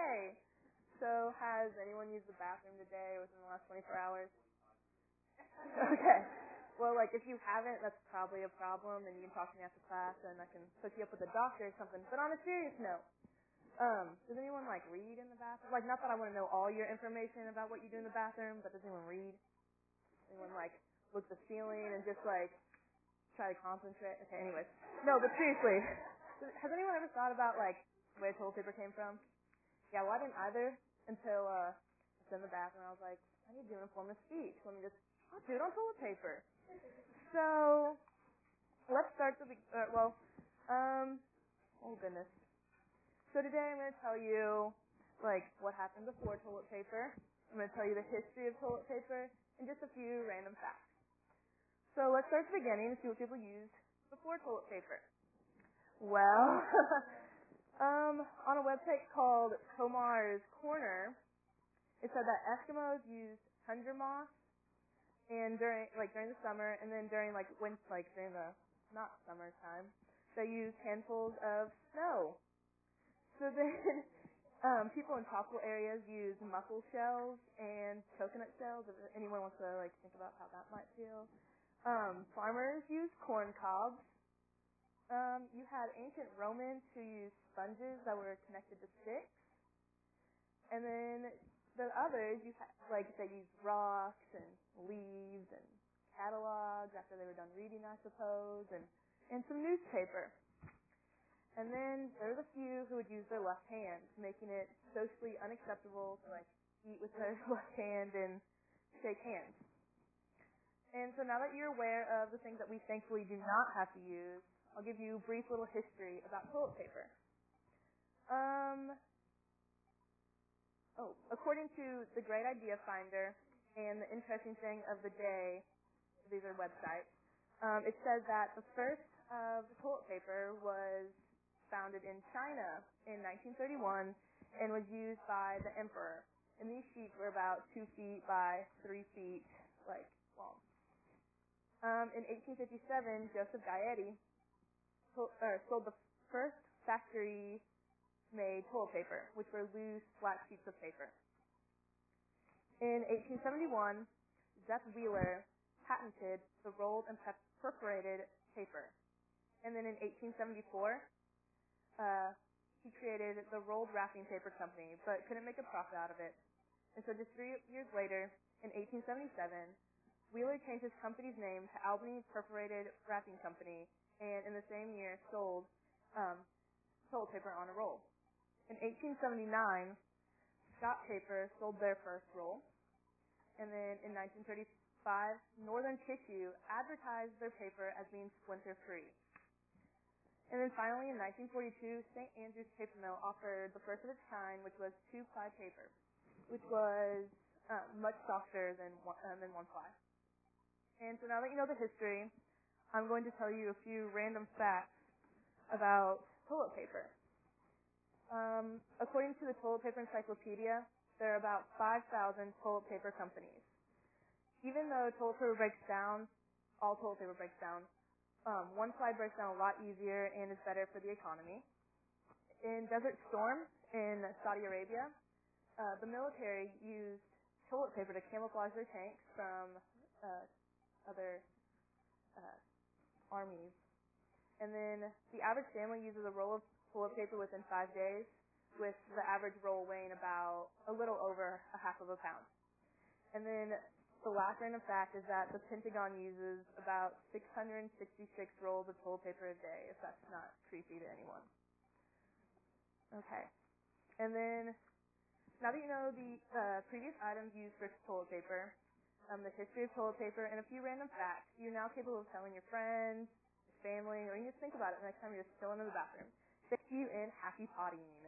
Okay. So has anyone used the bathroom today within the last 24 hours? Okay. Well, like, if you haven't, that's probably a problem, and you can talk to me after class, and I can hook you up with a doctor or something. But on a serious note, does anyone, like, read in the bathroom? Like, not that I want to know all your information about what you do in the bathroom, but does anyone read? Anyone, like, look at the ceiling and just, like, try to concentrate? Okay, anyways. No, but seriously, has anyone ever thought about, like, where toilet paper came from? Yeah, well, I didn't either until I was in the bathroom. I was like, I need to do an informative speech. I'll do it on toilet paper. So, let's start oh goodness. So today I'm going to tell you, like, what happened before toilet paper. I'm going to tell you the history of toilet paper and just a few random facts. So let's start at the beginning and see what people used before toilet paper. Well, on a website called Commar's Corner, it said that Eskimos used tundra moss and during the summer, and then during during the not summertime, they used handfuls of snow. So then people in tropical areas use mussel shells and coconut shells. If anyone wants to think about how that might feel. Farmers use corn cobs. You had ancient Romans who used sponges that were connected to sticks. And then the others, they used rocks and leaves and catalogs after they were done reading, I suppose, and some newspaper. And then there was a few who would use their left hand, making it socially unacceptable to eat with their left hand and shake hands. And so now that you're aware of the things that we thankfully do not have to use, I'll give you a brief little history about toilet paper. According to the Great Idea Finder and the Interesting Thing of the Day, these are websites, it says that the first of the toilet paper was founded in China in 1931 and was used by the emperor. And these sheets were about 2 feet by 3 feet long. In 1857, Joseph Gaetti sold the first factory-made toilet paper, which were loose, flat sheets of paper. In 1871, Zeph Wheeler patented the rolled and perforated paper. And then in 1874, he created the rolled wrapping paper company, but couldn't make a profit out of it. And so just 3 years later, in 1877, Wheeler changed his company's name to Albany Perforated Wrapping Company, and in the same year sold toilet paper on a roll. In 1879, Scott Paper sold their first roll, and then in 1935, Northern Tissue advertised their paper as being splinter-free. And then finally, in 1942, St. Andrew's Paper Mill offered the first of its kind, which was 2-ply paper, which was much softer than 1-ply. And so now that you know the history, I'm going to tell you a few random facts about toilet paper. According to the Toilet Paper Encyclopedia, there are about 5,000 toilet paper companies. Even though toilet paper breaks down, all toilet paper breaks down, 1-ply breaks down a lot easier and is better for the economy. In Desert Storm in Saudi Arabia, the military used toilet paper to camouflage their tanks from other armies. And then the average family uses a roll of toilet paper within 5 days, with the average roll weighing about a little over a half of a pound. And then the last random fact is that the Pentagon uses about 666 rolls of toilet paper a day, if that's not creepy to anyone. Okay. And then, now that you know the previous items used for toilet paper, the history of toilet paper, and a few random facts, you're now capable of telling your friends, your family, or you can just think about it the next time you're just chilling in the bathroom. Thank you and happy pottying.